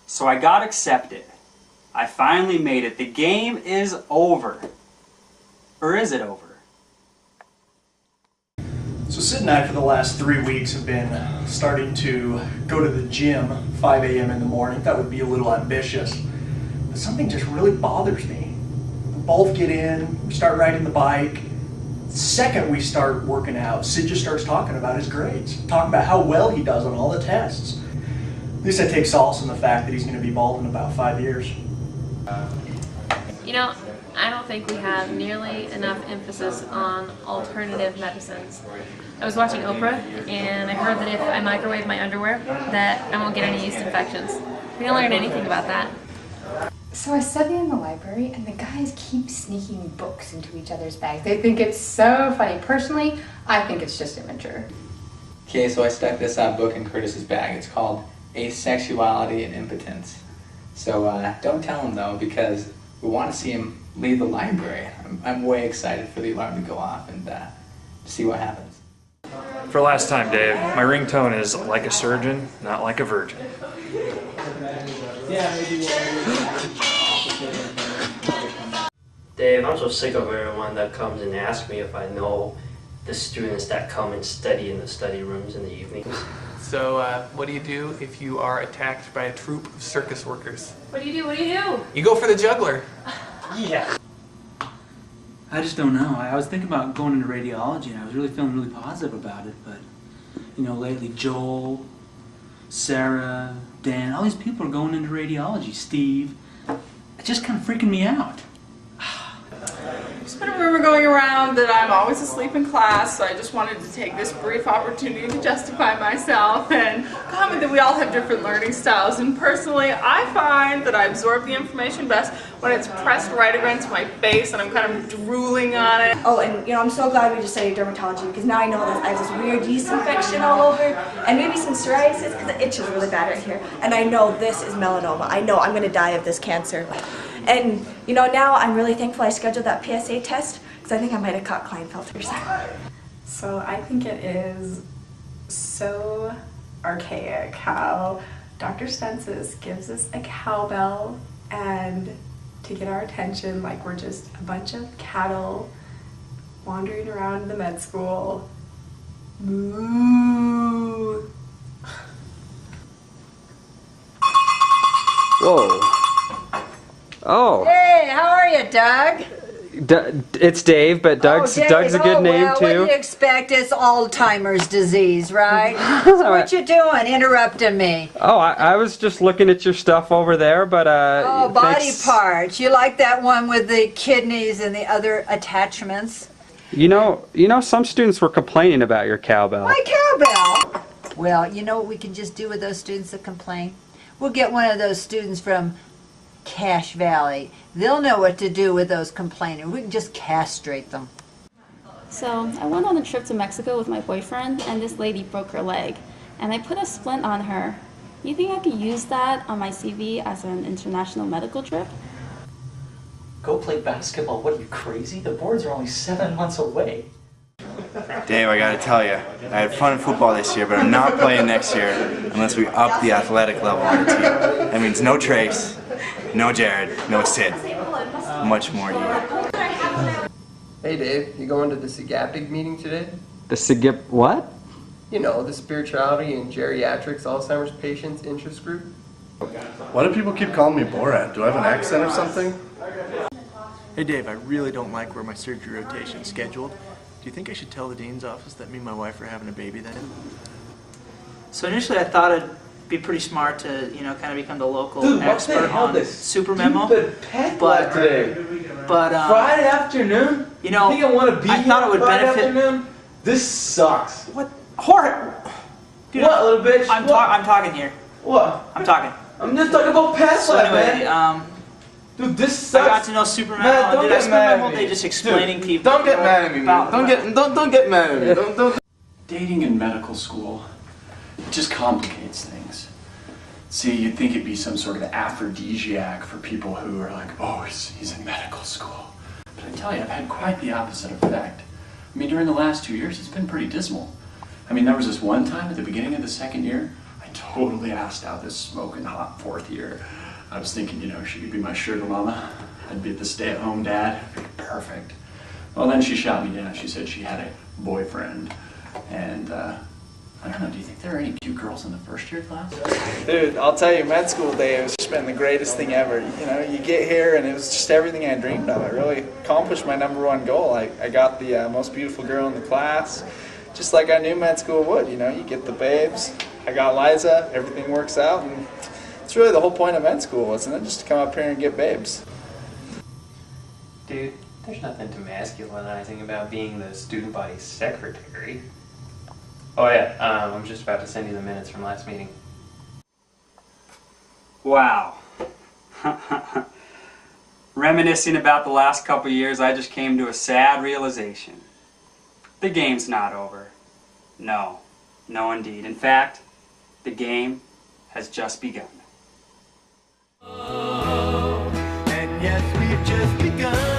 So I got accepted. I finally made it. The game is over. Or is it over? So Sid and I for the last 3 weeks have been starting to go to the gym 5 a.m. in the morning. That would be a little ambitious. But something just really bothers me. We both get in, we start riding the bike. The second we start working out, Sid just starts talking about his grades. Talking about how well he does on all the tests. At least I take solace in the fact that he's going to be bald in about 5 years. You know, I don't think we have nearly enough emphasis on alternative medicines. I was watching Oprah, and I heard that if I microwave my underwear, that I won't get any yeast infections. We don't learn anything about that. So I study in the library, and the guys keep sneaking books into each other's bags. They think it's so funny. Personally, I think it's just immature. Okay, so I stuck this book in Curtis's bag. It's called Asexuality and Impotence. So don't tell him though, because we want to see him leave the library. I'm way excited for the alarm to go off and see what happens. For last time, Dave, my ringtone is like a surgeon, not like a virgin. Dave, I'm so sick of everyone that comes and asks me if I know the students that come and study in the study rooms in the evenings. So, what do you do if you are attacked by a troop of circus workers? What do you do? What do you do? You go for the juggler. Yeah. I just don't know. I was thinking about going into radiology, and I was really feeling really positive about it, but, you know, lately Joel, Sarah, Dan, all these people are going into radiology. Steve. It's just kind of freaking me out. There's been a rumor going around that I'm always asleep in class, so I just wanted to take this brief opportunity to justify myself and comment that we all have different learning styles. And personally, I find that I absorb the information best when it's pressed right against my face and I'm kind of drooling on it. Oh, and you know, I'm so glad we just studied dermatology, because now I know that I have this weird yeast infection all over and maybe some psoriasis because it itches really bad right here. And I know this is melanoma. I know I'm going to die of this cancer. And, you know, now I'm really thankful I scheduled that PSA test, because I think I might have caught Klinefelters. So I think it is so archaic how Dr. Stensis gives us a cowbell and to get our attention like we're just a bunch of cattle wandering around the med school. Moo. Whoa. Oh. Hey, how are you, Doug? It's Dave, but Doug's a good name too. What do you expect? It's Alzheimer's disease, right? So what you doing, interrupting me? Oh, I was just looking at your stuff over there, but oh, body parts. You like that one with the kidneys and the other attachments? You know, some students were complaining about your cowbell. My cowbell? Well, you know what we can just do with those students that complain? We'll get one of those students from Cache Valley. They'll know what to do with those complaining. We can just castrate them. So I went on a trip to Mexico with my boyfriend, and this lady broke her leg, and I put a splint on her. You think I could use that on my CV as an international medical trip? Go play basketball? What are you, crazy? The boards are only 7 months away. Dave, I gotta tell you, I had fun in football this year, but I'm not playing next year unless we up the athletic level on the team. That means no Trace, no Jared, no Sid. Much more you. Hey Dave, you going to the SIGAPIG meeting today? The SIGIP what? You know, the Spirituality and Geriatrics Alzheimer's Patients Interest Group. Why do people keep calling me Borat? Do I have an accent or something? Hey Dave, I really don't like where my surgery rotation's scheduled. Do you think I should tell the dean's office that me and my wife are having a baby then? So initially I thought it'd be pretty smart to, you know, kind of become the local expert on Super Memo. But today. Friday afternoon? You know, think I want to be I thought it would Friday benefit. Afternoon? This sucks. What? Horrid. Dude, What, little bitch? I'm talking here. What? I'm talking. I'm just talking about past So life, anyway, man. Dude, this sucks. I got to know Superman. Man, don't Dude, get I spent mad my at whole me. day just explaining people. Don't get mad at me, man. Don't get mad at me. Don't. Dating in medical school, it just complicates things. See, you'd think it'd be some sort of aphrodisiac for people who are like, oh, he's in medical school. But I tell you, I've had quite the opposite effect. I mean, during the last 2 years, it's been pretty dismal. I mean, there was this one time at the beginning of the second year, I totally assed out this smoking hot 4th year. I was thinking, you know, she could be my sugar mama. I'd be the stay-at-home dad. Perfect. Well, then she shot me down. She said she had a boyfriend. And, I don't know, do you think there are any cute girls in the first year class? Dude, I'll tell you, med school day has just been the greatest thing ever. You know, you get here and it was just everything I dreamed of. I really accomplished my #1 goal. I got the most beautiful girl in the class, just like I knew med school would. You know, you get the babes. I got Liza, everything works out, and it's really the whole point of med school, wasn't it? Just to come up here and get babes. Dude, there's nothing too masculinizing about being the student body secretary. Oh yeah, I'm just about to send you the minutes from last meeting. Wow. Reminiscing about the last couple years, I just came to a sad realization. The game's not over. No. No indeed. In fact, the game has just begun. And yes, we've just begun.